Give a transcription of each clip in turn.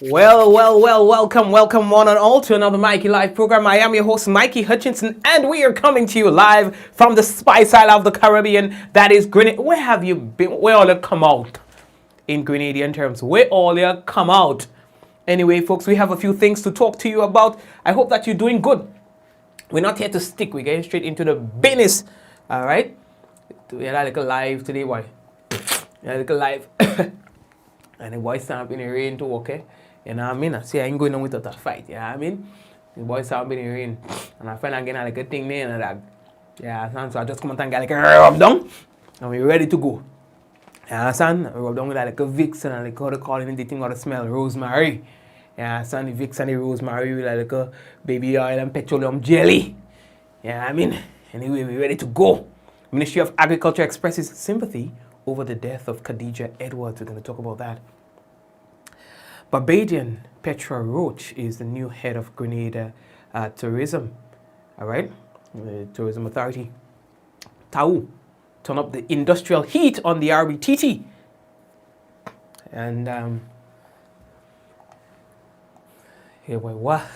Welcome one and all to another Mikey Live program. I am your host, Mikey Hutchinson, and we are coming to you live from the Spice Isle of the Caribbean, that is Grenada. Where have you been? Where all you come out? In Grenadian terms, where all you come out? Anyway, folks, we have a few things to talk to you about. I hope that you're doing good. We're not here to stick. We're getting straight into the business. All right? We had a little live today, boy. We had a little live. And the boys stand up in the rain too, okay? You know what I mean? I say I ain't going on without a fight, you know what I mean? The boys stand up in the rain. And I find I'm getting like a thing there and that. Yeah, so I just come out and get like a rub down. And we're ready to go. You understand? I rub down with like a Vicks and like how they call it, the thing how to smell, rosemary. You understand? The Vicks and the rosemary with like a baby oil and petroleum jelly. You know what I mean? Anyway, we're ready to go. Ministry of Agriculture expresses sympathy over the death of Kadijah Edwards. We're going to talk about that. Barbadian Petra Roach is the new head of Grenada tourism. All right, the tourism authority. TAWU turn up the industrial heat on the RBTT. And here we what?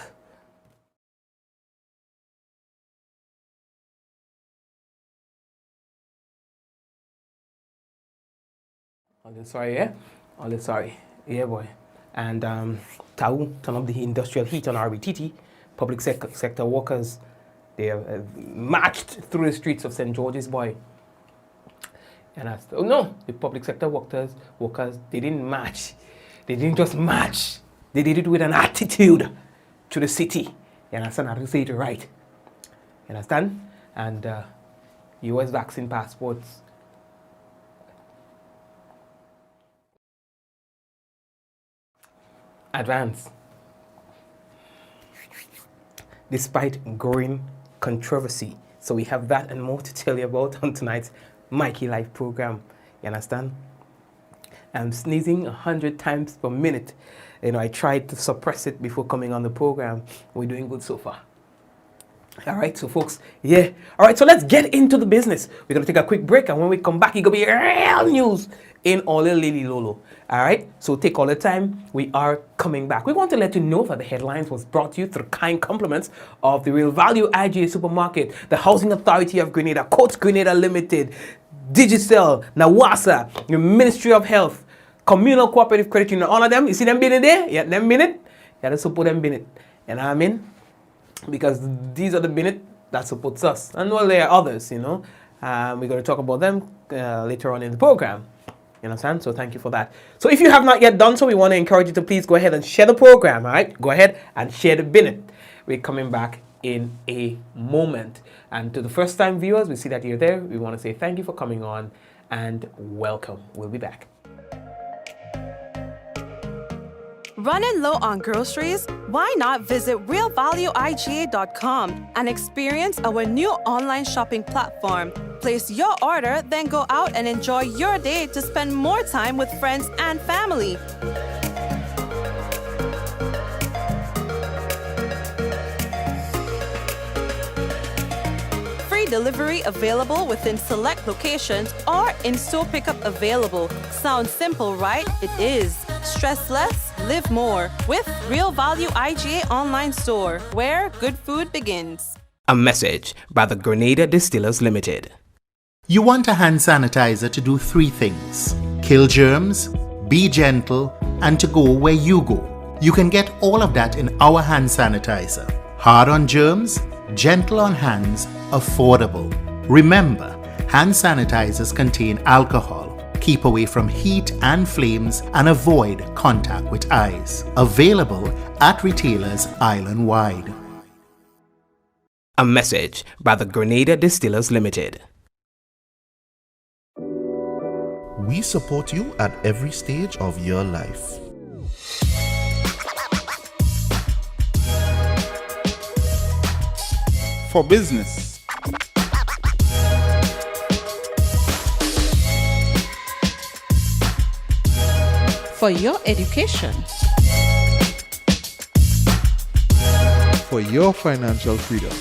All this sorry, yeah? All this sorry. Yeah, boy. And TAWU turn up the industrial heat on RBTT. Public sector workers, they have marched through the streets of St. George's, boy. And no, the public sector workers, they didn't march. They didn't just march. They did it with an attitude to the city. You understand? I have to say it right. You understand? And US vaccine passports. Advance. Despite growing controversy. So we have that and more to tell you about on tonight's Mikey Live program. You understand? I'm sneezing 100 times per minute. You know, I tried to suppress it before coming on the program. We're doing good so far. All right, so folks, yeah. All right, so let's get into the business. We're going to take a quick break, and when we come back, it's going to be real news in all the Lily Lolo. All right, so take all the time. We are coming back. We want to let you know that the headlines was brought to you through kind compliments of the Real Value IGA Supermarket, the Housing Authority of Grenada, Coach Grenada Limited, Digicel, NAWASA, the Ministry of Health, Communal Cooperative Credit Union, all of them. You see them being in there? Yeah, them being it. Yeah, they support them being it. You know what I mean? Because these are the minute that supports us. And well, there are others, you know. We're going to talk about them later on in the program. You understand? So thank you for that. So if you have not yet done so, we want to encourage you to please go ahead and share the program, all right? Go ahead and share the minute. We're coming back in a moment. And to the first-time viewers, we see that you're there. We want to say thank you for coming on and welcome. We'll be back. Running low on groceries? Why not visit realvalueiga.com and experience our new online shopping platform? Place your order, then go out and enjoy your day to spend more time with friends and family. Free delivery available within select locations or in-store pickup available. Sounds simple, right? It is. Stress less, live more with Real Value IGA online store, where good food begins. A message by the Grenada Distillers Limited. You want a hand sanitizer to do 3 things: kill germs, be gentle, and to go where you go. You can get all of that in our hand sanitizer. Hard on germs, gentle on hands, affordable. Remember, hand sanitizers contain alcohol. Keep away from heat and flames and avoid contact with eyes. Available at retailers island-wide. A message by the Grenada Distillers Limited. We support you at every stage of your life. For business, for your education, for your financial freedom,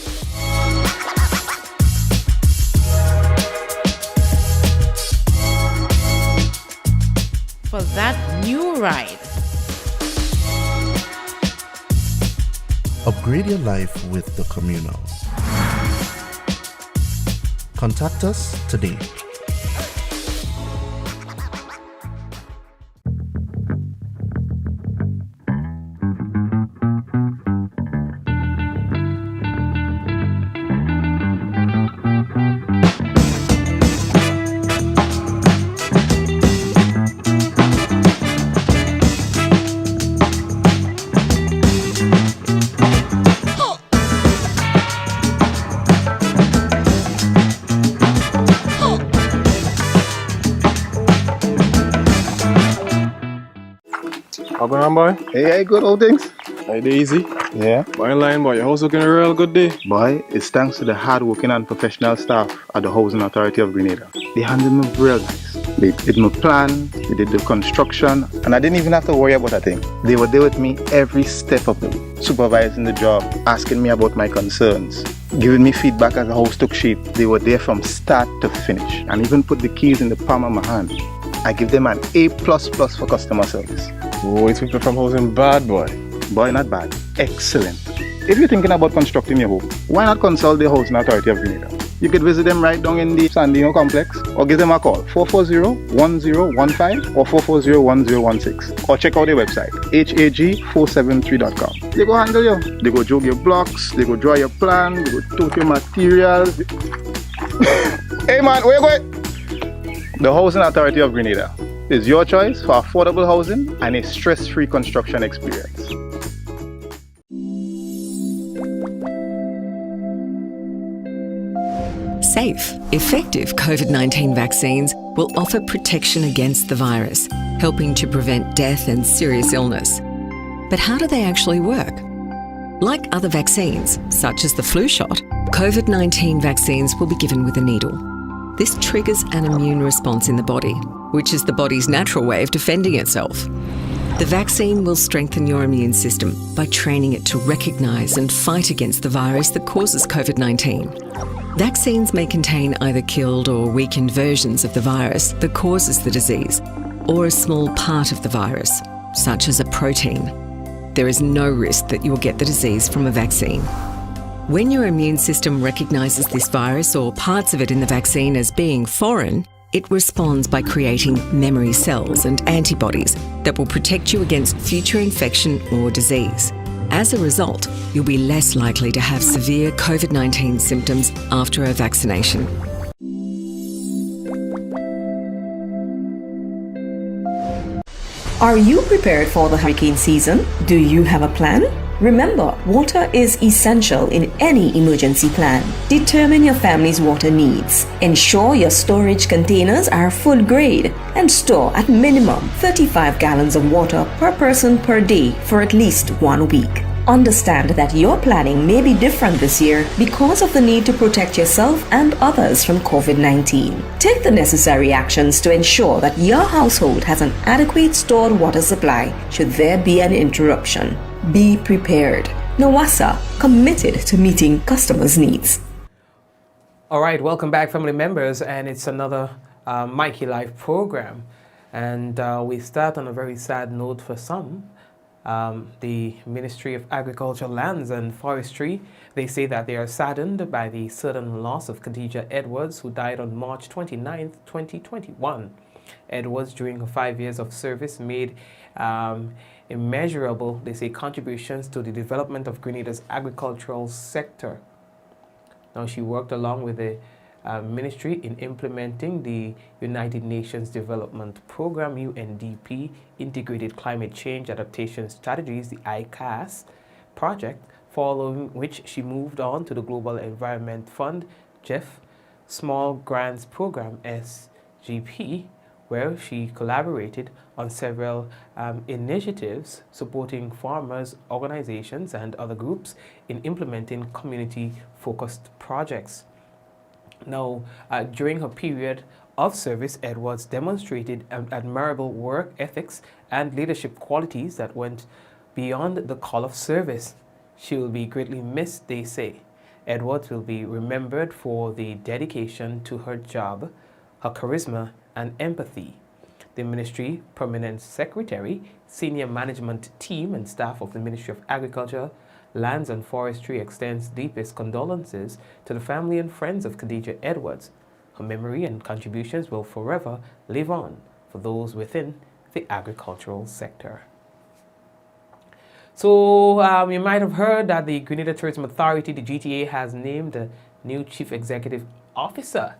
for that new ride, Upgrade your life with the communal. Contact us today. How going on, boy? Hey, good old things. Hey, easy. Yeah. Boy, in line, boy. Your house looking a real good day. Boy, it's thanks to the hard-working and professional staff at the Housing Authority of Grenada. They handled me real nice. They did my plan, they did the construction, and I didn't even have to worry about a thing. They were there with me every step of the way, supervising the job, asking me about my concerns, giving me feedback as the house took shape. They were there from start to finish, and even put the keys in the palm of my hand. I give them an A++ for customer service. Oh, it's people from housing bad, boy. Boy, not bad. Excellent. If you're thinking about constructing your home, why not consult the Housing Authority of Grenada? You could visit them right down in the Sandino complex, or give them a call, 440-1015 or 440-1016, or check out their website, hag473.com. They go handle you. They go jog your blocks, they go draw your plan, they go tote your materials. Hey man, where you going? The Housing Authority of Grenada is your choice for affordable housing and a stress-free construction experience. Safe, effective COVID-19 vaccines will offer protection against the virus, helping to prevent death and serious illness. But how do they actually work? Like other vaccines, such as the flu shot, COVID-19 vaccines will be given with a needle. This triggers an immune response in the body, which is the body's natural way of defending itself. The vaccine will strengthen your immune system by training it to recognise and fight against the virus that causes COVID-19. Vaccines may contain either killed or weakened versions of the virus that causes the disease, or a small part of the virus, such as a protein. There is no risk that you will get the disease from a vaccine. When your immune system recognises this virus or parts of it in the vaccine as being foreign, it responds by creating memory cells and antibodies that will protect you against future infection or disease. As a result, you'll be less likely to have severe COVID-19 symptoms after a vaccination. Are you prepared for the hurricane season? Do you have a plan? Remember, water is essential in any emergency plan. Determine your family's water needs. Ensure your storage containers are food grade and store at minimum 35 gallons of water per person per day for at least 1 week. Understand that your planning may be different this year because of the need to protect yourself and others from COVID-19. Take the necessary actions to ensure that your household has an adequate stored water supply should there be an interruption. Be prepared. NOWASA, committed to meeting customers' needs. All right, welcome back, family members, and it's another Mikey Live program. And we start on a very sad note for some. The Ministry of Agriculture, Lands and Forestry, they say that they are saddened by the sudden loss of Kadijah Edwards, who died on March 29th, 2021. Edwards, during her 5 years of service, made immeasurable, they say, contributions to the development of Grenada's agricultural sector. Now, she worked along with the ministry in implementing the United Nations Development Program, UNDP, Integrated Climate Change Adaptation Strategies, the ICAS project, following which she moved on to the Global Environment Fund, GEF, Small Grants Program, SGP, where she collaborated on several initiatives supporting farmers, organizations, and other groups in implementing community-focused projects. Now, during her period of service, Edwards demonstrated admirable work ethics and leadership qualities that went beyond the call of service. She will be greatly missed, they say. Edwards will be remembered for the dedication to her job, her charisma, and empathy. The Ministry Permanent Secretary, Senior Management Team, and staff of the Ministry of Agriculture, Lands and Forestry extends deepest condolences to the family and friends of Kadijah Edwards. Her memory and contributions will forever live on for those within the agricultural sector. So you might have heard that the Grenada Tourism Authority, the GTA, has named a new Chief Executive Officer.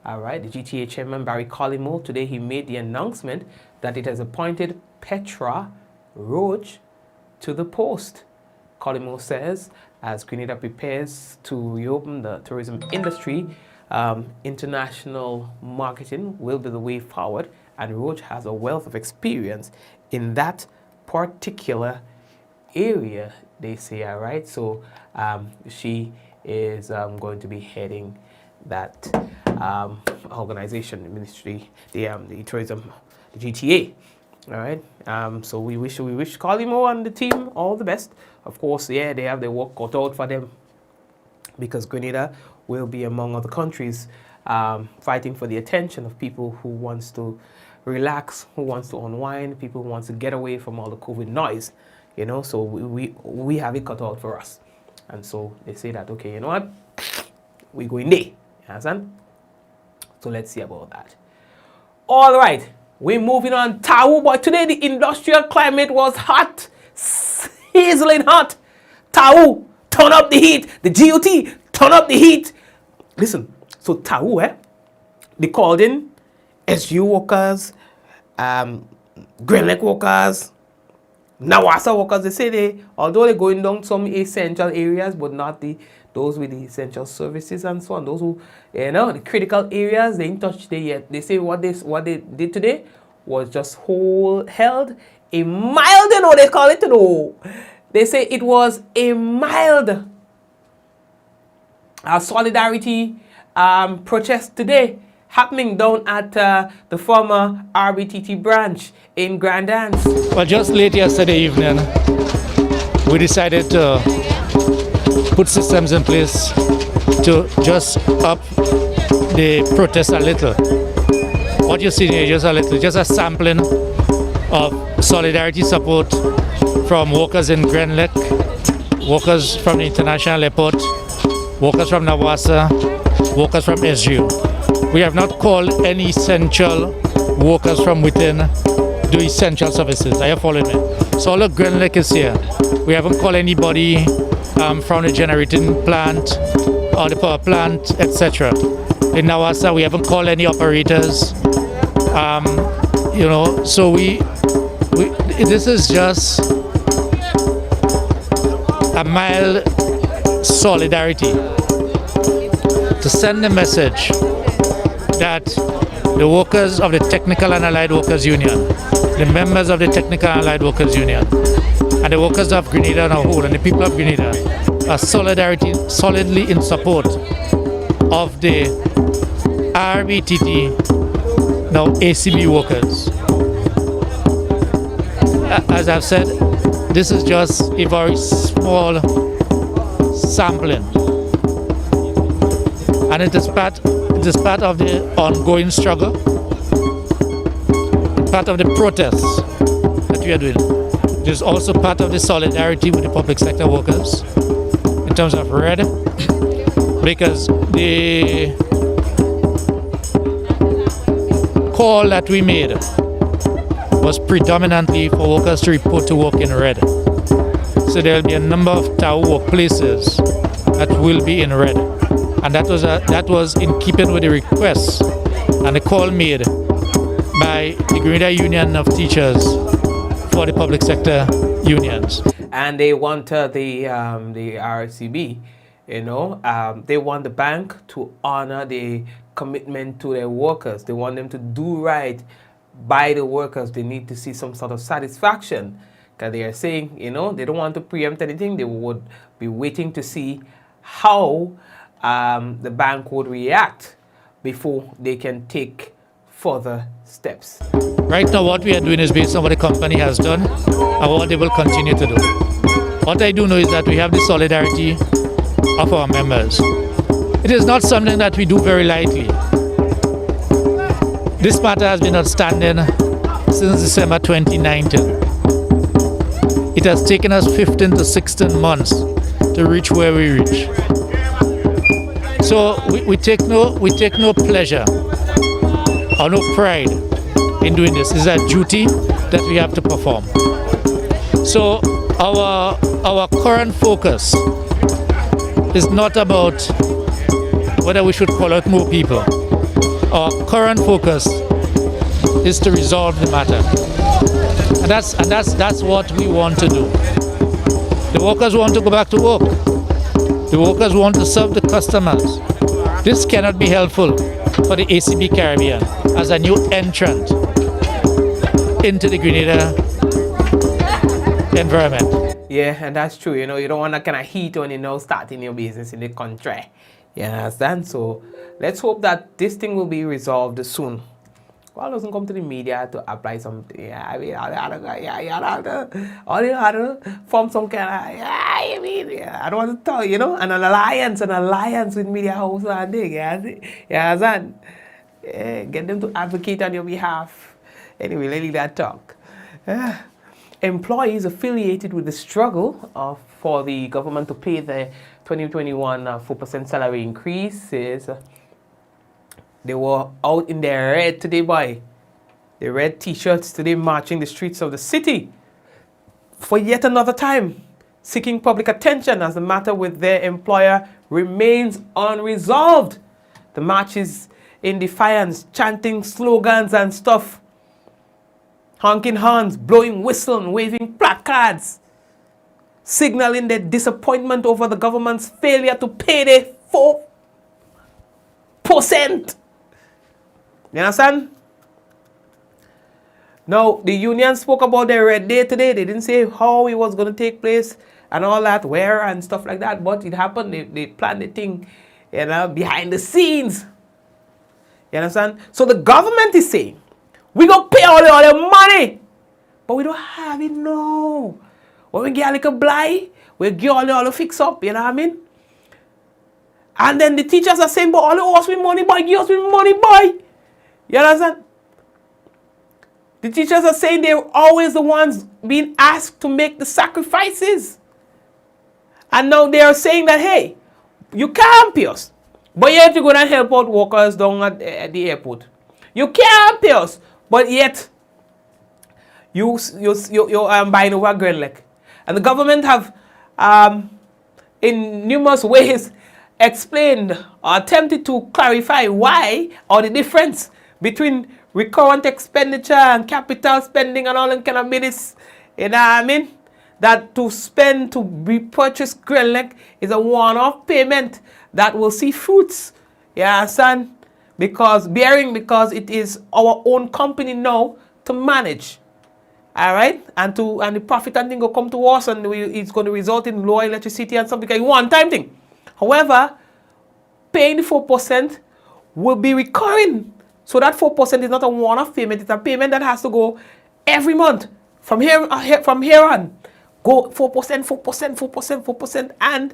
All right, the GTA Chairman Barry Collymore, today he made the announcement that it has appointed Petra Roach to the post. Collymore says, as Grenada prepares to reopen the tourism industry, international marketing will be the way forward, and Roach has a wealth of experience in that particular area, they say. All right, so she is going to be heading that organization, the ministry, the tourism, the GTA. All right, so we wish Collymore and the team all the best. Of course, yeah, they have their work cut out for them, because Grenada will be among other countries fighting for the attention of people who wants to relax, who wants to unwind, people who wants to get away from all the COVID noise, you know. So we have it cut out for us, and so they say that, okay, you know what, we go in there, you understand? So let's see about that. All right, we're moving on. TAWU, but today the industrial climate was hot, sizzling hot. TAWU, turn up the heat. The GOT, turn up the heat. Listen, so TAWU, they called in SU workers, Grenada workers, Nawasa workers. They say although they're going down some essential areas, but not those with the essential services and so on. Those who, you know, the critical areas, they ain't touched there yet. They say what they did today was just held a mild, you know, they call it, you know. They say it was a mild solidarity protest today, happening down at the former RBTT branch in Grenada. Well, just late yesterday evening, we decided to put systems in place to just up the protest a little. What you see here, just a little, just a sampling of solidarity support from workers in Grenada, workers from the international airport, workers from Nawasa, workers from SGU. We have not called any essential workers from within do essential services. Are you following me? So all of Grenada is here. We haven't called anybody from the generating plant or the power plant, etc. In Nawasa, we haven't called any operators. You know, so we this is just a mild solidarity to send a message that the workers of the Technical and Allied Workers Union, the members of the Technical and Allied Workers Union, and the workers of Grenada as a whole, and the people of Grenada are solidly in support of the RBTT, now ACB workers. As I've said, this is just a very small sampling, and it is part of the ongoing struggle, part of the protests that we are doing. It is also part of the solidarity with the public sector workers in terms of RED, because the call that we made was predominantly for workers to report to work in RED. So there will be a number of TAWU workplaces that will be in RED. And that was in keeping with the request and the call made by the Grenada Union of Teachers for the public sector unions. And they want the RCB, you know, they want the bank to honor the commitment to their workers. They want them to do right by the workers. They need to see some sort of satisfaction, because they are saying, you know, they don't want to preempt anything. They would be waiting to see how the bank would react before they can take further steps. Right now what we are doing is based on what the company has done and what they will continue to do. What I do know is that we have the solidarity of our members. It is not something that we do very lightly. This matter has been outstanding since December 2019. It has taken us 15 to 16 months to reach where we reach. So we take no pleasure or no pride in doing this. It's a duty that we have to perform. So our current focus is not about whether we should call out more people. Our current focus is to resolve the matter. And that's what we want to do. The workers want to go back to work. The workers want to serve the customers. This cannot be helpful for the ACB Caribbean as a new entrant into the Grenada environment. Yeah, and that's true. You know, you don't want that kind of heat on, you know, starting your business in the country. You understand? So let's hope that this thing will be resolved soon. Well, doesn't come to the media to apply something. Yeah, I mean, all you had to form some kind of, I don't want to tell you know, an alliance with media house and thing. Yeah, get them to advocate on your behalf. Anyway, let me that talk. Employees affiliated with the struggle for the government to pay the 2021 4% salary increases. They were out in their red today, boy. The red t-shirts today marching the streets of the city for yet another time, seeking public attention as the matter with their employer remains unresolved. The march is in defiance, chanting slogans and stuff, honking horns, blowing whistles, waving placards, signaling their disappointment over the government's failure to pay the 4%. You understand? Now, the union spoke about their red day today. They didn't say how it was going to take place and all that, where and stuff like that. But it happened. They planned the thing, you know, behind the scenes. You understand? So the government is saying, we're going to pay all the money. But we don't have it now. When we get a little blind, we get all the fix up. You know what I mean? And then the teachers are saying, but all the us with money, boy, give us with money, boy. You understand? The teachers are saying they're always the ones being asked to make the sacrifices. And now they are saying that, hey, you can't pay us, but you have to go and help out workers down at the airport. You can't pay us, but yet you're buying over Grenada. And the government have, in numerous ways, explained or attempted to clarify why or the difference between recurrent expenditure and capital spending and all that kind of business. You know what I mean? That to spend to repurchase Grenada is a one-off payment that will see fruits. You understand? Because it is our own company now to manage. All right? And the profit and thing will come to us, and it's going to result in lower electricity and something like one-time thing. However, paying the 4% will be recurring. So that 4% is not a one-off payment. It's a payment that has to go every month. From here on, go 4%, 4%, 4%, 4%. And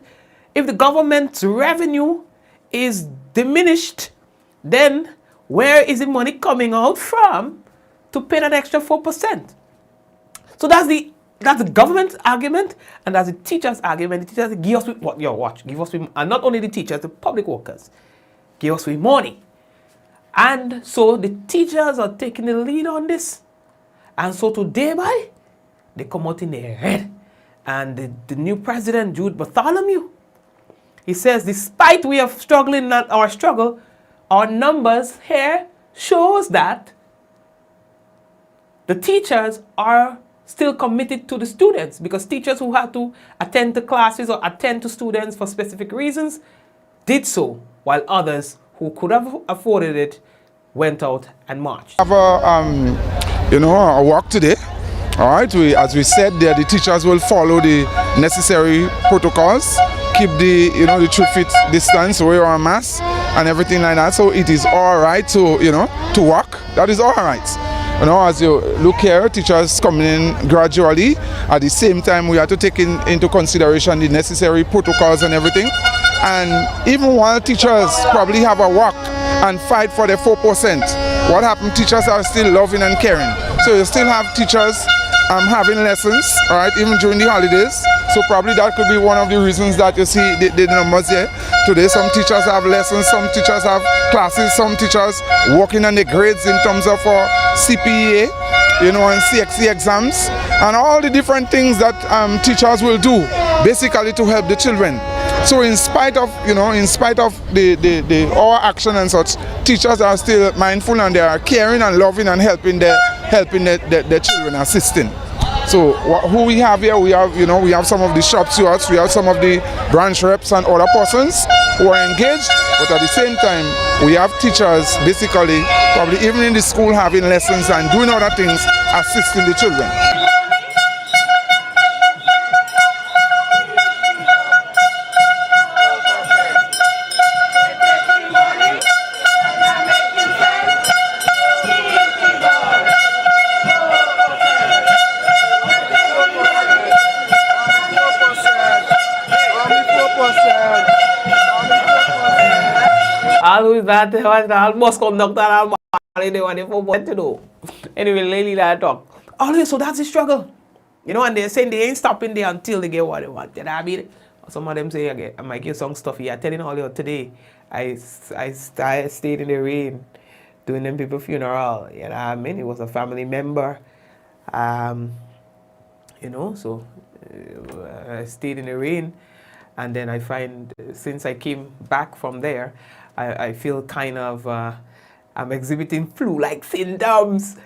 if the government's revenue is diminished, then where is the money coming out from to pay that extra 4%? So that's the government's argument, and that's the teachers' argument. The teachers give us with what? Yo, watch. Give us with, and not only the teachers, the public workers, give us with money. And so the teachers are taking the lead on this. And so today, they come out in their head. And the new president, Jude Bartholomew, he says, despite we are struggling at our struggle, our numbers here shows that the teachers are still committed to the students, because teachers who had to attend to classes or attend to students for specific reasons did so, while others who could have afforded it went out and marched. Have a walk today. All right, as we said there, the teachers will follow the necessary protocols, keep the 3 feet distance, wear a mask and everything like that. So it is all right to walk. That is all right. As you look here, teachers coming in gradually. At the same time, we have to take into consideration the necessary protocols and everything. And even while teachers probably have a walk and fight for the 4%, what happened? Teachers are still loving and caring. So you still have teachers having lessons, all right, even during the holidays. So probably that could be one of the reasons that you see the numbers here. Today some teachers have lessons, some teachers have classes, some teachers working on the grades in terms of CPA, you know, and CXC exams, and all the different things that teachers will do basically to help the children. So in spite of, you know, in spite of the our action and such, teachers are still mindful and they are caring and loving and helping the children, assisting. So who we have here, we have some of the shop stewards, we have some of the branch reps and other persons who are engaged, but at the same time, we have teachers basically, probably even in the school having lessons and doing other things, assisting the children. Always that almost conductor they want to do. Anyway, lately that talk. Always, so that's the struggle. You know, and they're saying they ain't stopping there until they get what they want. You know what I mean? Some of them say again, I might get some stuff here. Telling all you today, I stayed in the rain doing them people's funeral. You know what I mean? It was a family member. You know, so I stayed in the rain, and then I find since I came back from there, I feel kind of I'm exhibiting flu-like symptoms.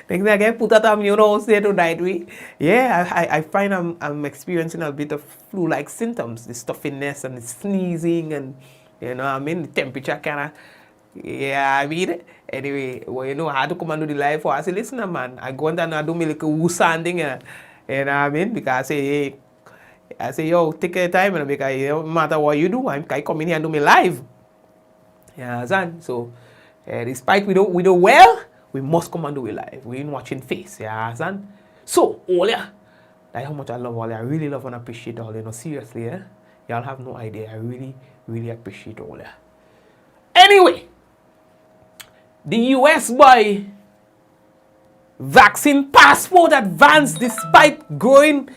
Things like I put that on you know say tonight we I find I'm experiencing a bit of flu-like symptoms, the stuffiness and the sneezing and you know what I mean, the temperature kinda I mean anyway, well you know I had to come and do the live for I say listen man, I go and do me like a woo-sanding you know what I mean, because I say yo take your time and because it don't matter what you do, I come in here and do me live. Yeah, so despite we do well, we must come and do it live. We ain't watching face, yeah, son. So, Olia, that's how much I love Olia. I really love and appreciate Olia. No, seriously, y'all have no idea. I really, really appreciate Olia. Anyway, the US boy vaccine passport advanced despite growing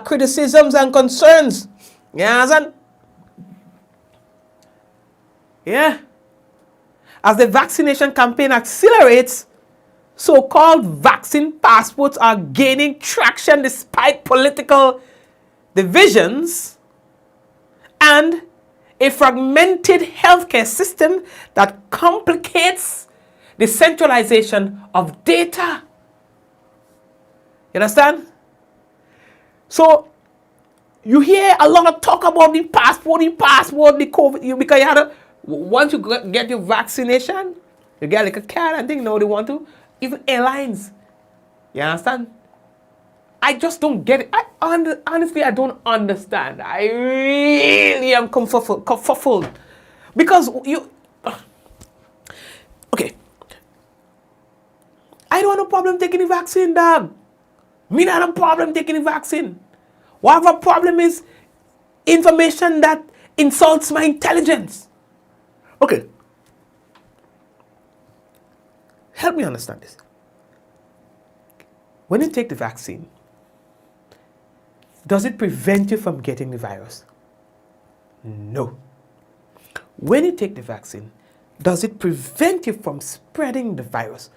criticisms and concerns. Yeah, son. Yeah. As the vaccination campaign accelerates, so-called vaccine passports are gaining traction despite political divisions and a fragmented healthcare system that complicates the centralization of data. You understand? So, you hear a lot of talk about the passport, the COVID, because you had to, once you get your vaccination, you get like a card and thing, now they want to, even airlines. You understand? I just don't get it. Honestly, I don't understand. I really am kerfuffled. Because you, okay. I don't have a problem taking the vaccine, dog. Me not have a problem taking the vaccine. What I have a problem is information that insults my intelligence. Okay. Help me understand this. When you take the vaccine, does it prevent you from getting the virus? No. When you take the vaccine, does it prevent you from spreading the virus?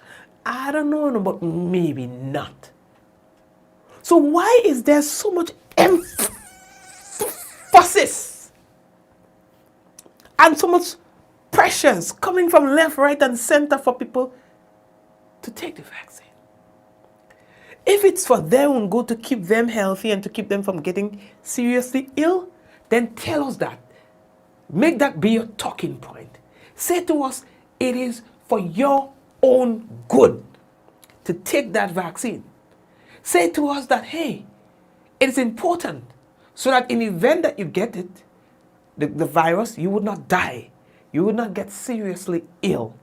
I don't know, but maybe not. So why is there so much emphasis and so much pressures coming from left, right, and center for people to take the vaccine? If it's for their own good to keep them healthy and to keep them from getting seriously ill, then tell us that. Make that be your talking point. Say to us, it is for your own good to take that vaccine. Say to us that, hey, it is important so that in the event that you get it, the virus, you would not die. You would not get seriously ill.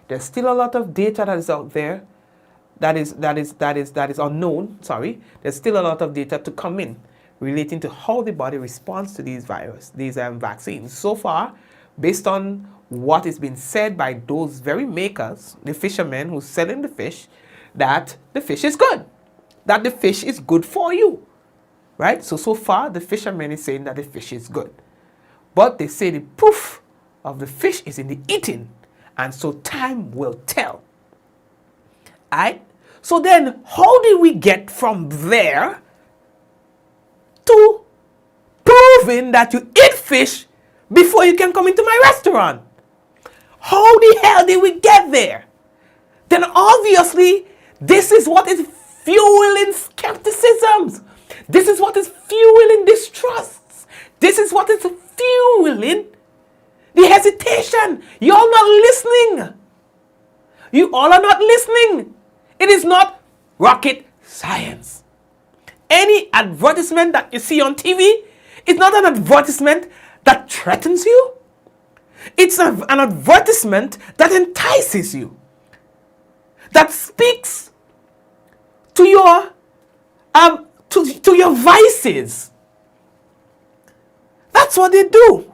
There's still a lot of data that is out there that is unknown. There's still a lot of data to come in relating to how the body responds to these vaccines. So far, based on what is being said by those very makers, the fishermen who's selling the fish, that the fish is good. that the fish is good for you, right? So far, the fisherman is saying that the fish is good. But they say the proof of the fish is in the eating. And so time will tell. Alright? So then, how did we get from there to proving that you eat fish before you can come into my restaurant? How the hell did we get there? Then obviously, this is what is fueling skepticisms. This is what is fueling distrusts. This is what is fueling the hesitation. You all not listening. You all are not listening. It is not rocket science. Any advertisement that you see on TV is not an advertisement that threatens you. It's an advertisement that entices you, that speaks to your to your vices. That's what they do.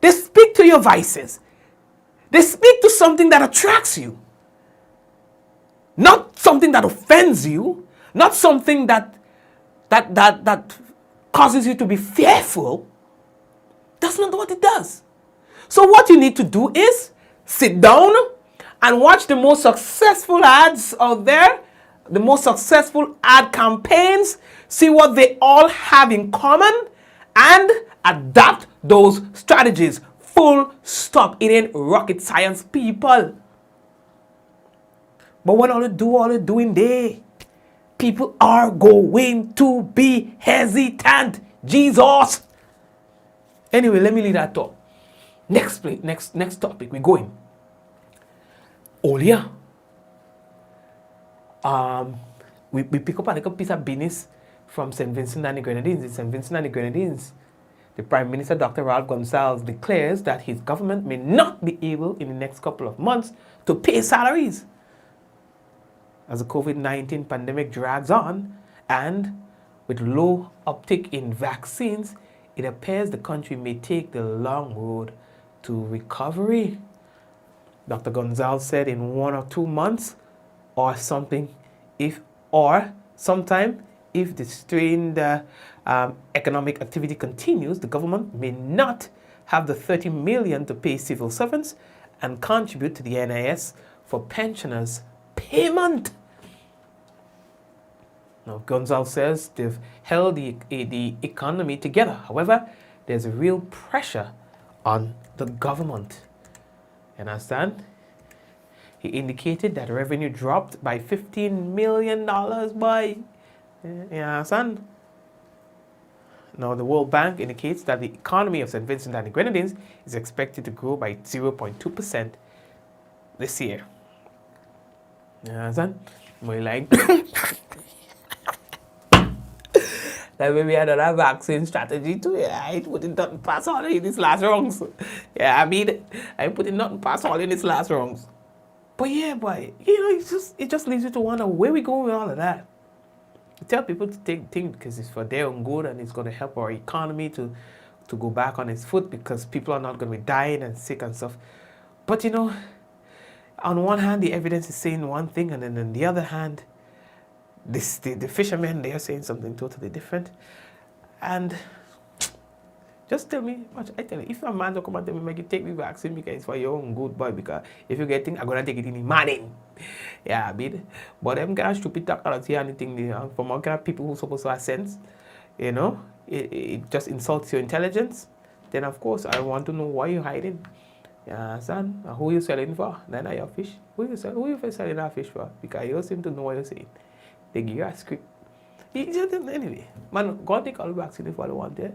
They speak to your vices. They speak to something that attracts you, not something that offends you, not something that causes you to be fearful. That's not what it does. So what you need to do is sit down and watch the most successful ads out there, the most successful ad campaigns, see what they all have in common, and adapt those strategies. Full stop. It ain't rocket science, people. But when all they doing there, people are going to be hesitant. Jesus. Anyway, let me leave that talk. Next topic, we're going. Earlier, we pick up a little piece of business from St. Vincent and the Grenadines. In St. Vincent and the Grenadines, the Prime Minister, Dr. Ralph Gonsalves, declares that his government may not be able in the next couple of months to pay salaries as the COVID-19 pandemic drags on, and with low uptick in vaccines, it appears the country may take the long road to recovery. Dr. Gonsalves said in 1 or 2 months or something, sometime if the strained economic activity continues, the government may not have the $30 million to pay civil servants and contribute to the NIS for pensioners' payment. Now, Gonsalves says they've held the economy together. However, there's a real pressure on the government. You understand? He indicated that revenue dropped by $15 million by, you understand? Now, the World Bank indicates that the economy of St. Vincent and the Grenadines is expected to grow by 0.2% this year. You understand? More like that way we had another vaccine strategy too. Yeah, I put it nothing past all in this last rounds. Yeah, I mean, I put it nothing past all in this last rounds. But yeah, boy, you know, it just leads you to wonder where we go with all of that. You tell people to take things because it's for their own good and it's going to help our economy to go back on its foot because people are not going to be dying and sick and stuff. But you know, on one hand, the evidence is saying one thing, and then on the other hand, the fishermen, they are saying something totally different. And just tell me, I tell you, if a man to come and tell me, make you take the vaccine because it's for your own good, boy, because if you get things, I'm going to take it in the morning. Yeah, I mean, but them kind of stupid talk, I don't see anything from all kind of people who supposed to have sense, you know, it just insults your intelligence. Then, of course, I want to know why you're hiding. You understand? And who you selling for? Then are your fish. Who you selling our fish for? Because you seem to know what you're saying. They give you a script. Anyway, man, go and take all the vaccine if you want there.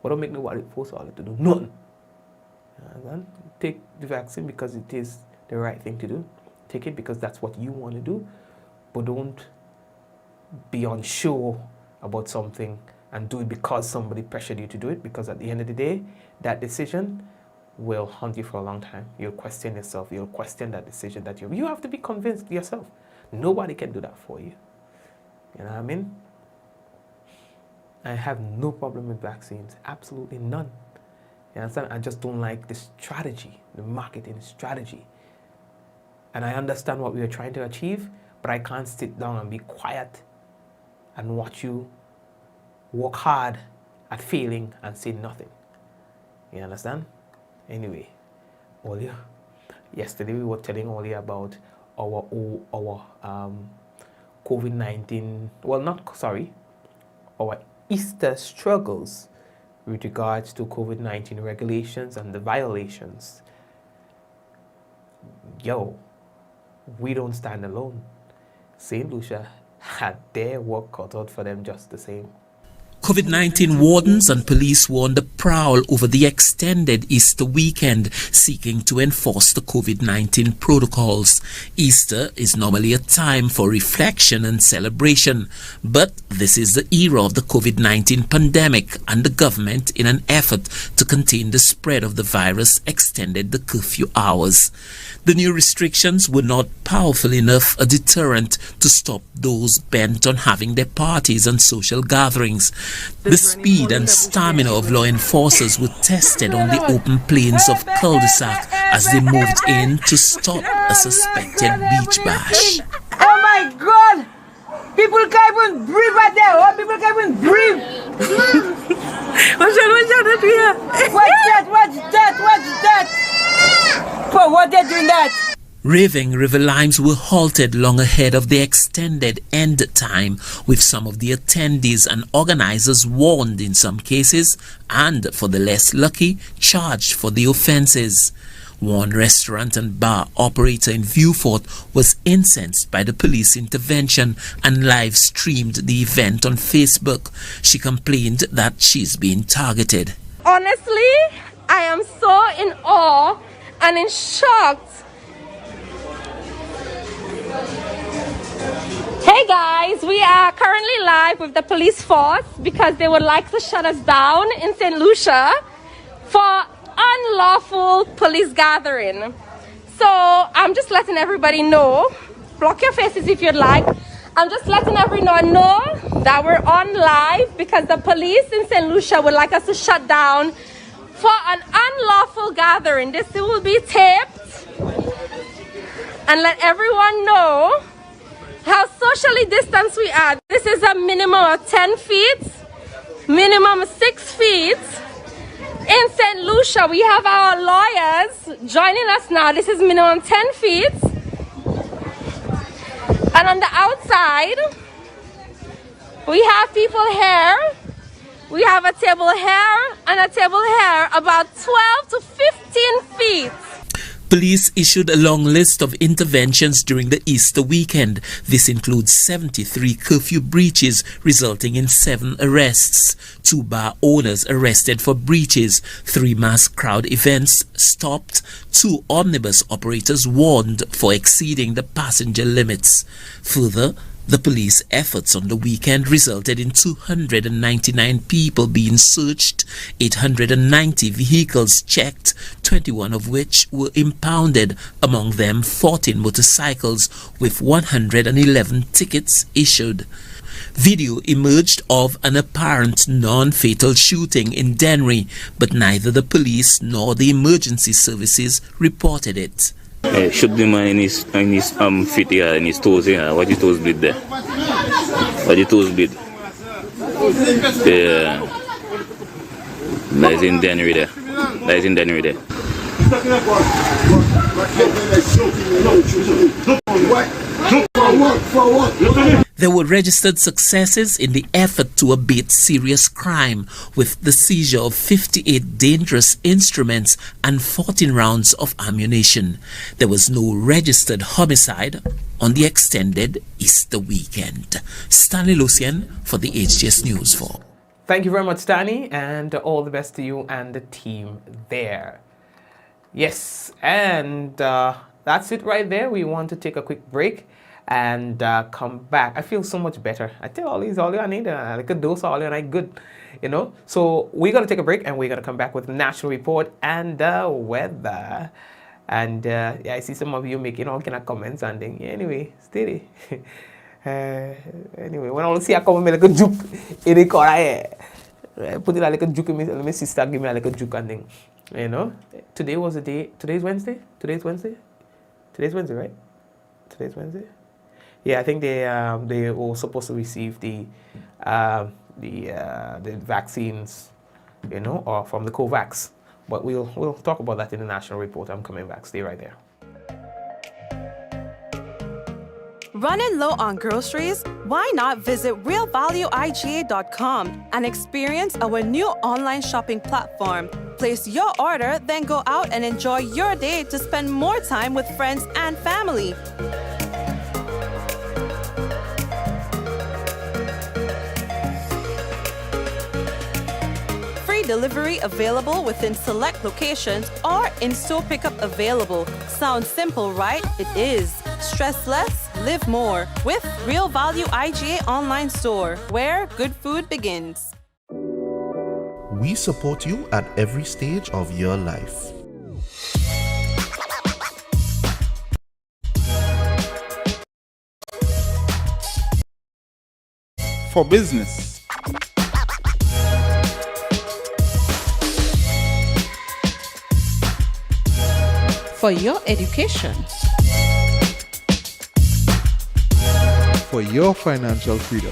But don't make nobody force all to do nothing. Take the vaccine because it is the right thing to do. Take it because that's what you want to do. But don't be unsure about something and do it because somebody pressured you to do it. Because at the end of the day, that decision will haunt you for a long time. You'll question yourself. You'll question that decision that you have to be convinced yourself. Nobody can do that for you. You know what I mean? I have no problem with vaccines. Absolutely none. You understand? I just don't like the strategy, the marketing strategy. And I understand what we are trying to achieve, but I can't sit down and be quiet and watch you work hard at failing and say nothing. You understand? Anyway, earlier, yesterday we were telling earlier about our COVID-19, our Easter struggles with regards to COVID-19 regulations and the violations. Yo, we don't stand alone. St. Lucia had their work cut out for them just the same. COVID-19 wardens and police were on the prowl over the extended Easter weekend, seeking to enforce the COVID-19 protocols. Easter is normally a time for reflection and celebration, but this is the era of the COVID-19 pandemic, and the government, in an effort to contain the spread of the virus, extended the curfew hours. The new restrictions were not powerful enough a deterrent to stop those bent on having their parties and social gatherings. The speed and stamina of law enforcers were tested on the open plains of cul-de-sac as they moved in to stop a suspected beach bash. Oh my God! People can't even breathe right there. Oh, people can't even breathe. What's that? For what they're doing that? Raving river limes were halted long ahead of the extended end time, with some of the attendees and organizers warned in some cases, and for the less lucky, charged for the offenses. One restaurant and bar operator in Viewfort was incensed by the police intervention and live streamed the event on Facebook. She complained that she's being targeted. Honestly, I am so in awe and in shock. Hey guys, we are currently live with the police force because they would like to shut us down in St. Lucia for unlawful police gathering. So I'm just letting everybody know, block your faces if you'd like. I'm just letting everyone know that we're on live because the police in St. Lucia would like us to shut down for an unlawful gathering. This will be taped and let everyone know how socially distanced we are. This is a minimum of 10 feet, minimum 6 feet. In St. Lucia, we have our lawyers joining us now. This is minimum 10 feet. And on the outside, we have people here. We have a table here and a table here, about 12 to 15 feet. Police issued a long list of interventions during the Easter weekend. This includes 73 curfew breaches, resulting in 7 arrests. 2 bar owners arrested for breaches. 3 mass crowd events stopped. 2 omnibus operators warned for exceeding the passenger limits. Further, the police efforts on the weekend resulted in 299 people being searched, 890 vehicles checked, 21 of which were impounded, among them 14 motorcycles, with 111 tickets issued. Video emerged of an apparent non-fatal shooting in Dennery, but neither the police nor the emergency services reported it. Shoot the man in his feet here, in his toes here. What your toes bleed there? What your toes bleed? Yeah. That is in Dennery there. That is in Dennery there. There were registered successes in the effort to abate serious crime, with the seizure of 58 dangerous instruments and 14 rounds of ammunition. There was no registered homicide on the extended Easter weekend. Stanley Lucian for the HGS News 4. Thank you very much, Stanley, and all the best to you and the team there. Yes, and that's it right there. We want to take a quick break and come back. I feel so much better. I tell all I need, like a dose of all I need, good, you know. So we're gonna take a break and we're gonna come back with the national report and the weather. And yeah, I see some of you making all kind of comments and things. Yeah, anyway, steady. Anyway, when I see a comment, like a juke in the car, I put it like a juke in me. My sister give me like a juke and thing. You know, today was the day. Today's Wednesday. Today's Wednesday, right? Today's Wednesday. Yeah, I think they were supposed to receive the vaccines, or from the COVAX. But we'll talk about that in the national report. I'm coming back. Stay right there. Running low on groceries? Why not visit realvalueiga.com and experience our new online shopping platform? Place your order, then go out and enjoy your day to spend more time with friends and family. Free delivery available within select locations or in-store pickup available. Sounds simple, right? It is. Stress less, live more with Real Value IGA online store, where good food begins. We support you at every stage of your life. For business. For your education. For your financial freedom.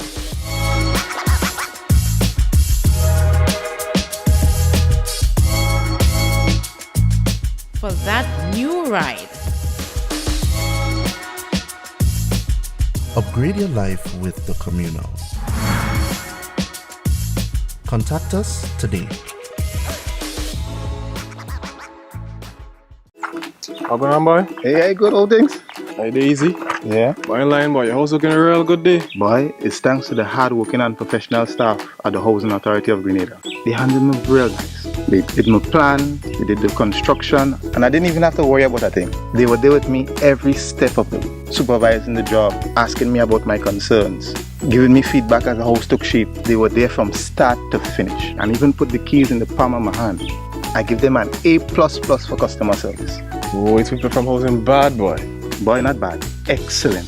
For that new ride. Upgrade your life with the communal. Contact us today. How going on, boy? Hey, good old things. Hey, easy. Yeah. Boy, in line, boy. Your house looking a real good day. Boy, it's thanks to the hard-working and professional staff at the Housing Authority of Grenada. They handled me real nice. They did my plan, they did the construction, and I didn't even have to worry about a thing. They were there with me every step of the way, supervising the job, asking me about my concerns, giving me feedback as the house took shape. They were there from start to finish, and even put the keys in the palm of my hand. I give them an A++ for customer service. Oh, it's people from housing bad, boy. Boy, not bad. Excellent.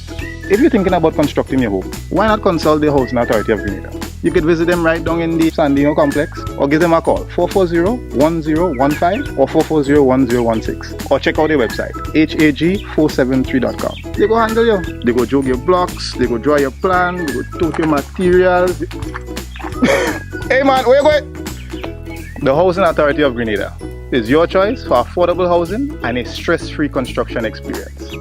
If you're thinking about constructing your home, why not consult the Housing Authority of Grenada? You could visit them right down in the Sandino complex, or give them a call 440-1015 or 440-1016, or check out their website hag473.com. They go handle you. They go jog your blocks, they go draw your plan, they go tote your materials. Hey man, where you going? The Housing Authority of Grenada is your choice for affordable housing and a stress-free construction experience.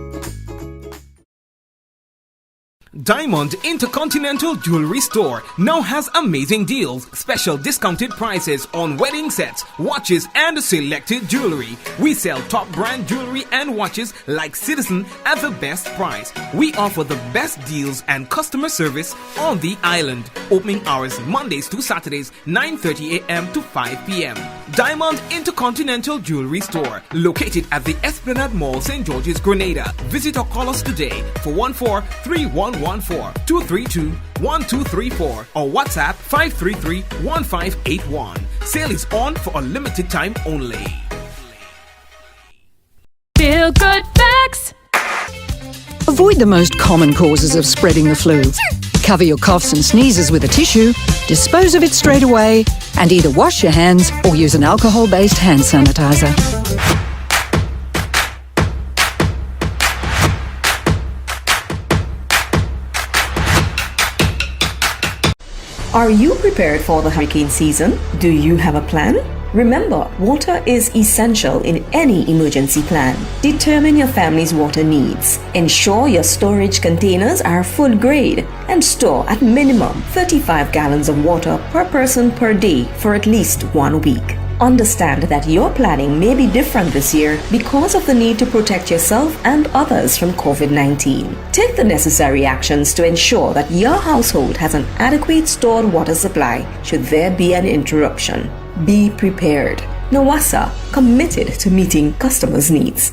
Diamond Intercontinental Jewelry Store now has amazing deals, special discounted prices on wedding sets, watches, and selected jewelry. We sell top brand jewelry and watches like Citizen at the best price. We offer the best deals and customer service on the island. Opening hours Mondays to Saturdays, 9:30 a.m. to 5 p.m. Diamond Intercontinental Jewelry Store, located at the Esplanade Mall, St. George's, Grenada. Visit or call us today for 14-3114-232-1234 or WhatsApp 533-1581. Sale is on for a limited time only. Feel good facts. Avoid the most common causes of spreading the flu. Cover your coughs and sneezes with a tissue, dispose of it straight away, and either wash your hands or use an alcohol-based hand sanitizer. Are you prepared for the hurricane season? Do you have a plan? Remember, water is essential in any emergency plan. Determine your family's water needs. Ensure your storage containers are food grade and store at minimum 35 gallons of water per person per day for at least 1 week. Understand that your planning may be different this year because of the need to protect yourself and others from COVID-19. Take the necessary actions to ensure that your household has an adequate stored water supply should there be an interruption. Be prepared. NAWASA, committed to meeting customers' needs.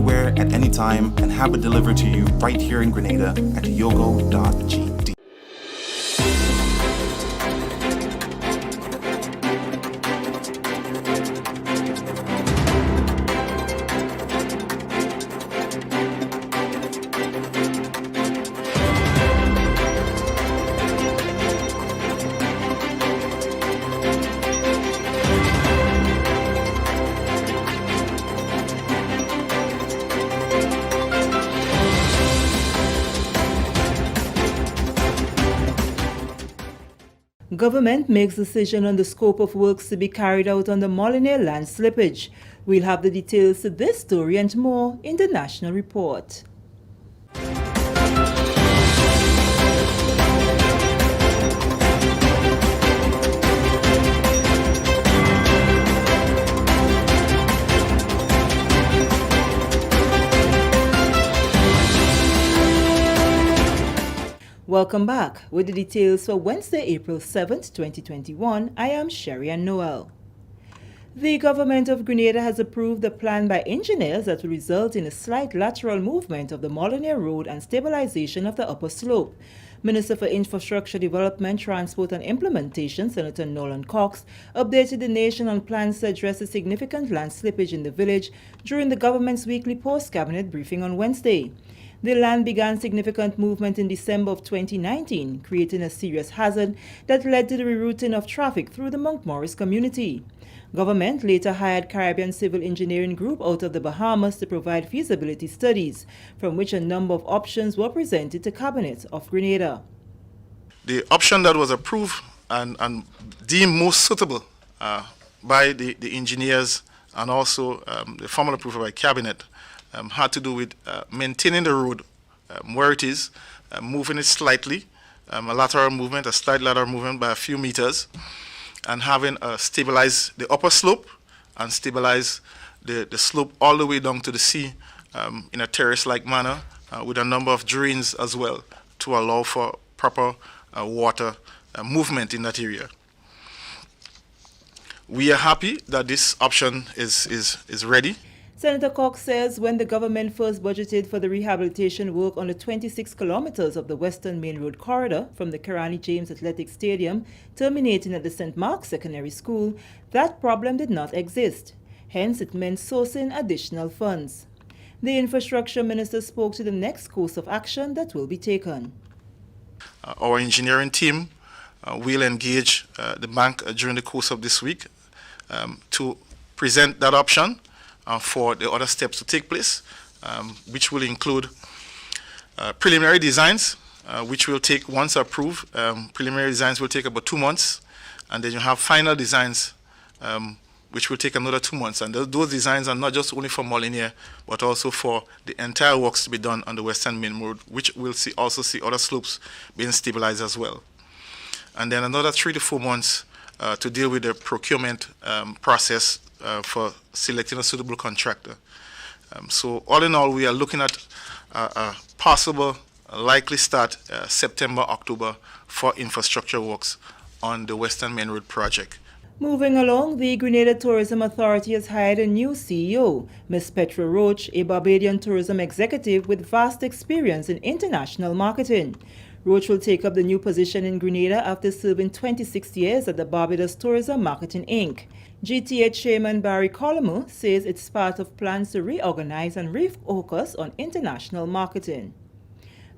anywhere at any time and have it delivered to you right here in Grenada at yogo.gd. Government makes decision on the scope of works to be carried out on the Molyneux land slippage. We'll have the details to this story and more in the National Report. Welcome back. With the details for Wednesday, April 7th, 2021, I am Sherry-Ann Noel. The government of Grenada has approved a plan by engineers that will result in a slight lateral movement of the Molyneux Road and stabilization of the upper slope. Minister for Infrastructure Development, Transport and Implementation, Senator Nolan Cox, updated the nation on plans to address the significant land slippage in the village during the government's weekly post-cabinet briefing on Wednesday. The land began significant movement in December of 2019, creating a serious hazard that led to the rerouting of traffic through the Montmorris community. Government later hired Caribbean Civil Engineering Group out of the Bahamas to provide feasibility studies, from which a number of options were presented to Cabinet of Grenada. The option that was approved and deemed most suitable by the engineers and also the formal approval by Cabinet had to do with maintaining the road where it is, moving it slightly, a lateral movement, a slight lateral movement by a few meters, and having stabilize the upper slope and stabilize the slope all the way down to the sea in a terrace-like manner with a number of drains as well to allow for proper water movement in that area. We are happy that this option is ready. Senator Cox says when the government first budgeted for the rehabilitation work on the 26 kilometers of the Western Main Road corridor from the Kirani James Athletic Stadium terminating at the St. Mark's Secondary School, that problem did not exist. Hence, it meant sourcing additional funds. The infrastructure minister spoke to the next course of action that will be taken. Our engineering team will engage the bank during the course of this week to present that option for the other steps to take place, which will include preliminary designs, which will take, once approved, preliminary designs will take about 2 months, and then you have final designs, which will take another 2 months. And those designs are not just only for Molyneux, but also for the entire works to be done on the Western Main Road, which will also see other slopes being stabilized as well. And then another 3 to 4 months to deal with the procurement process for selecting a suitable contractor. So all in all, we are looking at a possible likely start September, October for infrastructure works on the Western Main Road project. Moving along, the Grenada Tourism Authority has hired a new CEO, Ms. Petra Roach, a Barbadian tourism executive with vast experience in international marketing. Roach will take up the new position in Grenada after serving 26 years at the Barbados Tourism Marketing Inc. GTA Chairman Barry Colomo says it's part of plans to reorganize and refocus on international marketing.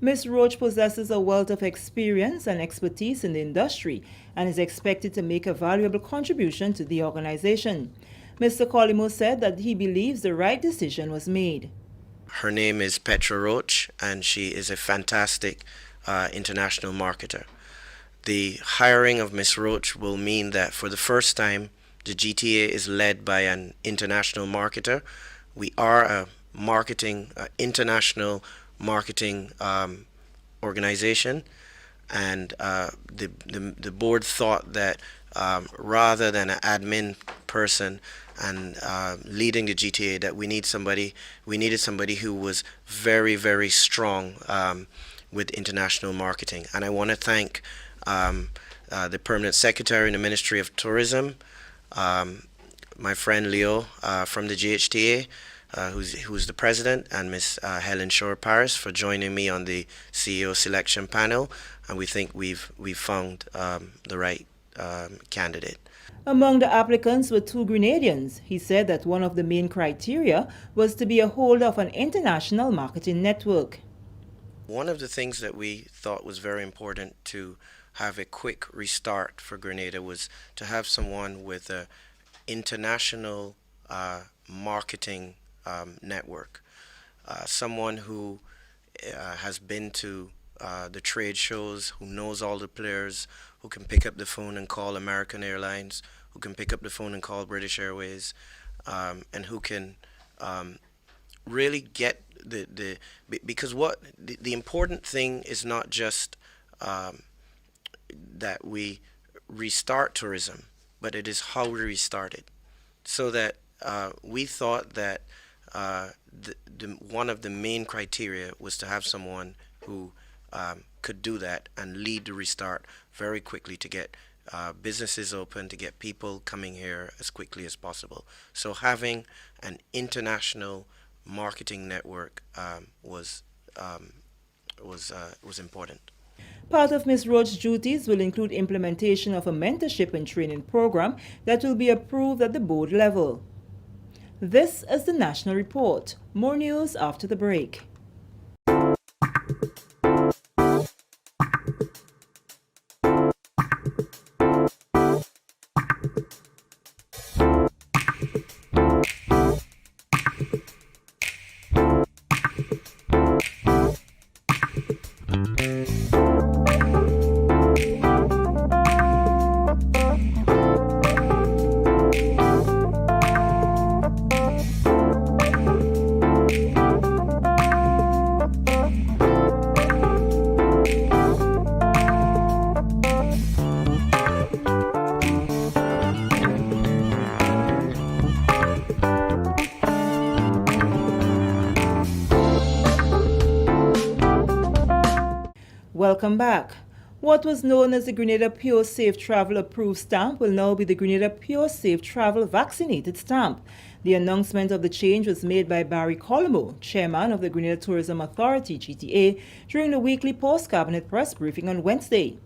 Ms. Roach possesses a wealth of experience and expertise in the industry and is expected to make a valuable contribution to the organization. Mr. Colomo said that he believes the right decision was made. Her name is Petra Roach, and she is a fantastic international marketer. The hiring of Ms. Roach will mean that for the first time, the GTA is led by an international marketer. We are a international marketing organization, and the board thought that rather than an admin person and leading the GTA, that we needed somebody who was very, very strong with international marketing. And I want to thank the permanent secretary in the Ministry of Tourism, my friend Leo from the GHTA, who's the president, and Miss Helen Shore Paris for joining me on the CEO selection panel. And we think we've found the right candidate. Among the applicants were 2 Grenadians. He said that one of the main criteria was to be a holder of an international marketing network. One of the things that we thought was very important to have a quick restart for Grenada was to have someone with an international marketing network, someone who has been to the trade shows, who knows all the players, who can pick up the phone and call American Airlines, who can pick up the phone and call British Airways, and who can really get because the important thing is not just that we restart tourism, but it is how we restart it. So that we thought that one of the main criteria was to have someone who could do that and lead the restart very quickly to get businesses open, to get people coming here as quickly as possible. So having an international marketing network was important. Part of Ms. Roach's duties will include implementation of a mentorship and training program that will be approved at the board level. This is the National Report. More news after the break. Welcome back. What was known as the Grenada Pure Safe Travel Approved stamp will now be the Grenada Pure Safe Travel Vaccinated stamp. The announcement of the change was made by Barry Colomo, chairman of the Grenada Tourism Authority, GTA, during the weekly post-cabinet press briefing on Wednesday.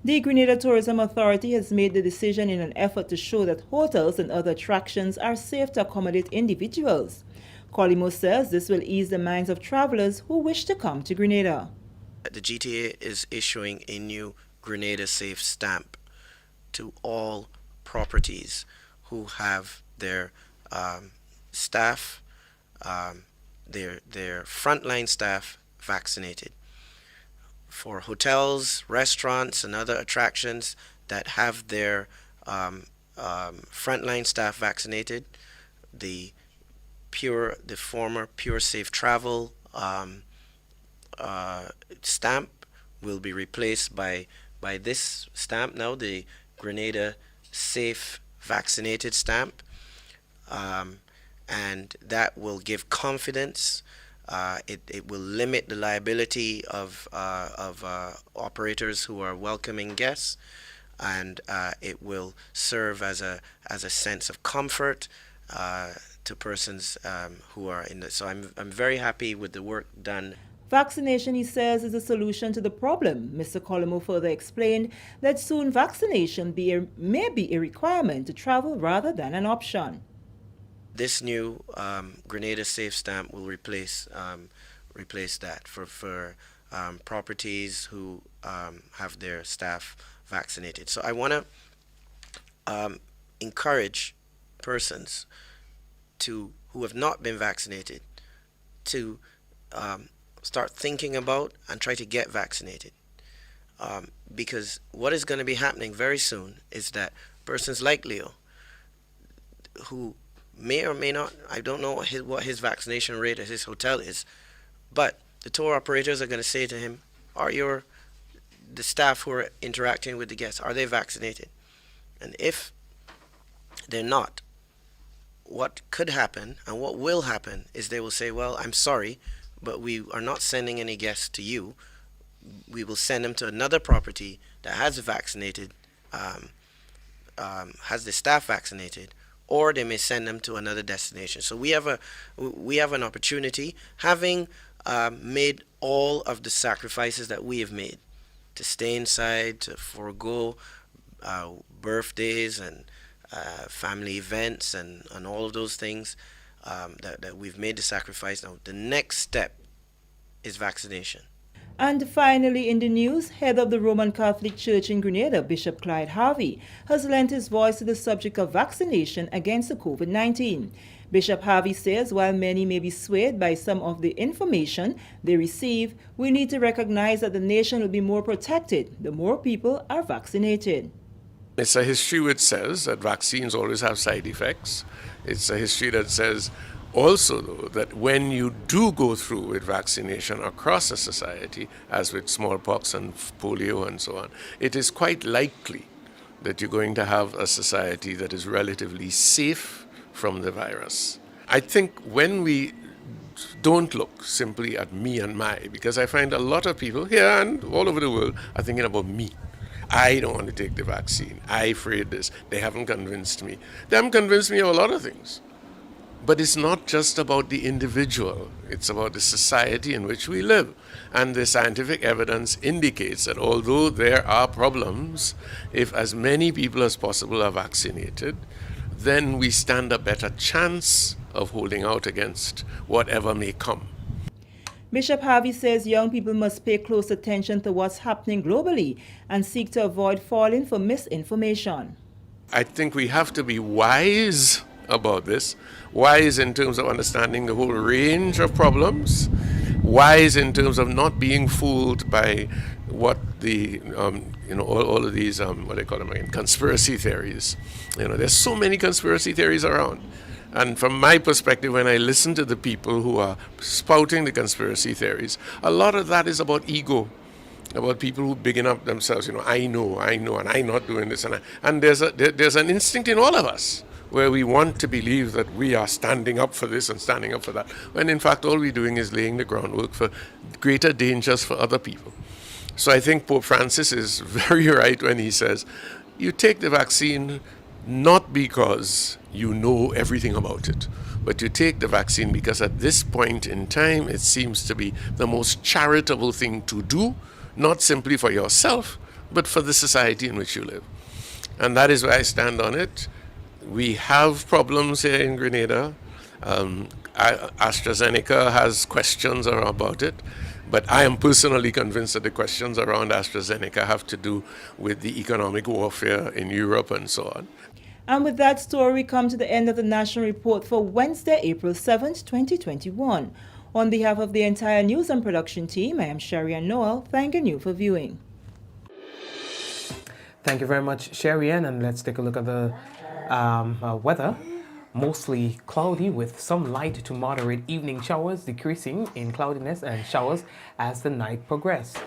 The Grenada Tourism Authority has made the decision in an effort to show that hotels and other attractions are safe to accommodate individuals. Colomo says this will ease the minds of travelers who wish to come to Grenada. The GTA is issuing a new Grenada Safe stamp to all properties who have their staff, their frontline staff vaccinated. For hotels, restaurants, and other attractions that have their frontline staff vaccinated, the former Pure Safe Travel stamp will be replaced by this stamp now, the Grenada Safe Vaccinated stamp, and that will give confidence. It will limit the liability of operators who are welcoming guests, and it will serve as a sense of comfort to persons who are in the. So I'm very happy with the work done. Vaccination, he says, is a solution to the problem. Mr. Colomo further explained that soon vaccination may be a requirement to travel rather than an option. This new Grenada Safe stamp will replace that for properties who have their staff vaccinated. So I want to encourage persons who have not been vaccinated to start thinking about and try to get vaccinated, because what is going to be happening very soon is that persons like Leo, who may or may not, I don't know what his vaccination rate at his hotel is, but the tour operators are going to say to him, the staff who are interacting with the guests, are they vaccinated? And if they're not, what could happen and what will happen is they will say, well, I'm sorry, but we are not sending any guests to you. We will send them to another property that has vaccinated, has the staff vaccinated, or they may send them to another destination. So we have an opportunity, having made all of the sacrifices that we have made, to stay inside, to forego birthdays and family events and all of those things, that we've made the sacrifice. Now the next step is vaccination. And finally, in the news, head of the Roman Catholic Church in Grenada, Bishop Clyde Harvey, has lent his voice to the subject of vaccination against the COVID-19. Bishop Harvey says while many may be swayed by some of the information they receive, we need to recognize that the nation will be more protected the more people are vaccinated. It's a history which says that vaccines always have side effects. It's a history that says also, though, that when you do go through with vaccination across a society, as with smallpox and polio and so on, it is quite likely that you're going to have a society that is relatively safe from the virus. I think when we don't look simply at me and my, because I find a lot of people here and all over the world are thinking about me. I don't want to take the vaccine. I'm afraid this. They haven't convinced me. They haven't convinced me of a lot of things. But it's not just about the individual. It's about the society in which we live. And the scientific evidence indicates that although there are problems, if as many people as possible are vaccinated, then we stand a better chance of holding out against whatever may come. Bishop Harvey says young people must pay close attention to what's happening globally and seek to avoid falling for misinformation. I think we have to be wise about this, wise in terms of understanding the whole range of problems, wise in terms of not being fooled by what the, all of these, what they call them again, conspiracy theories. There's so many conspiracy theories around. And from my perspective, when I listen to the people who are spouting the conspiracy theories, a lot of that is about ego, about people who bigging up themselves. I know, and I'm not doing this. And there's an instinct in all of us where we want to believe that we are standing up for this and standing up for that, when in fact all we're doing is laying the groundwork for greater dangers for other people. So I think Pope Francis is very right when he says, you take the vaccine not because you know everything about it, but you take the vaccine because at this point in time it seems to be the most charitable thing to do, not simply for yourself, but for the society in which you live. And that is where I stand on it. We have problems here in Grenada. AstraZeneca has questions about it, but I am personally convinced that the questions around AstraZeneca have to do with the economic warfare in Europe and so on. And with that story, we come to the end of the National Report for Wednesday, April 7th, 2021. On behalf of the entire news and production team, I am Sherry-Ann Noel, thanking you for viewing. Thank you very much, Sherry-Ann, and let's take a look at the weather. Mostly cloudy with some light to moderate evening showers, decreasing in cloudiness and showers as the night progresses.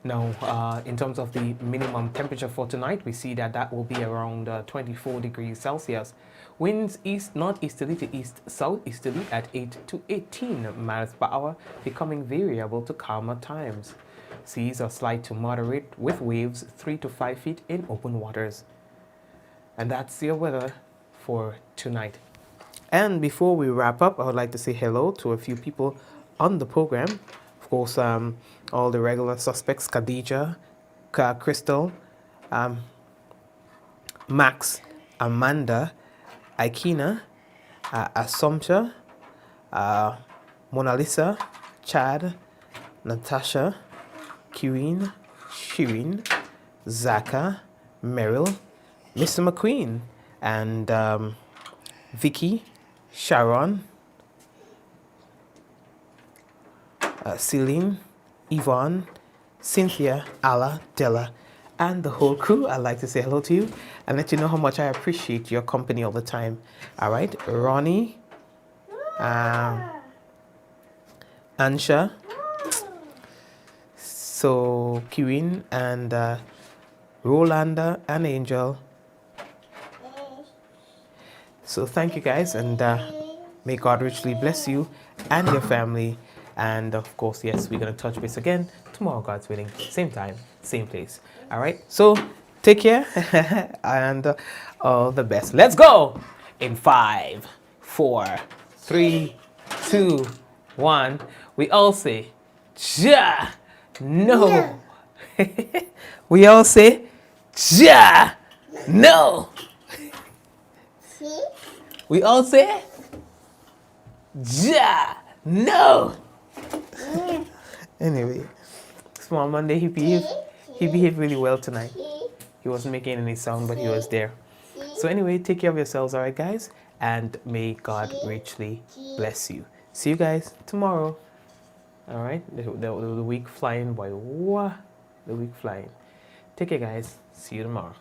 Now, in terms of the minimum temperature for tonight, we see that will be around 24 degrees Celsius. Winds northeasterly to east-southeasterly at 8 to 18 miles per hour, becoming variable to calmer times. Seas are slight to moderate with waves 3 to 5 feet in open waters. And that's your weather for tonight. And before we wrap up, I would like to say hello to a few people on the program. Of course, all the regular suspects, Kadijah, Crystal, Max, Amanda, Aikina, Assumpta, Mona Lisa, Chad, Natasha, Kirin, Shirin, Zaka, Meryl, Mr. McQueen, and Vicky, Sharon, Celine, Yvonne, Cynthia, Alla, Della, and the whole crew. I'd like to say hello to you and let you know how much I appreciate your company all the time. All right, Ronnie, Ansha, so Kirin, and Rolanda and Angel. So thank you guys, and may God richly bless you and your family. And of course, yes, we're going to touch base again tomorrow, God's willing, same time, same place. All right, so take care and all the best. Let's go. In 5, 4, 3, 2, 1. We all say, ja, no. We all say, ja, no. We all say, ja, no. Anyway, Small Monday, he behaved really well tonight. He wasn't making any sound, but he was there. So anyway, take care of yourselves, all right, guys? And may God richly bless you. See you guys tomorrow. All right? The week flying, boy. What? The week flying. Take care, guys. See you tomorrow.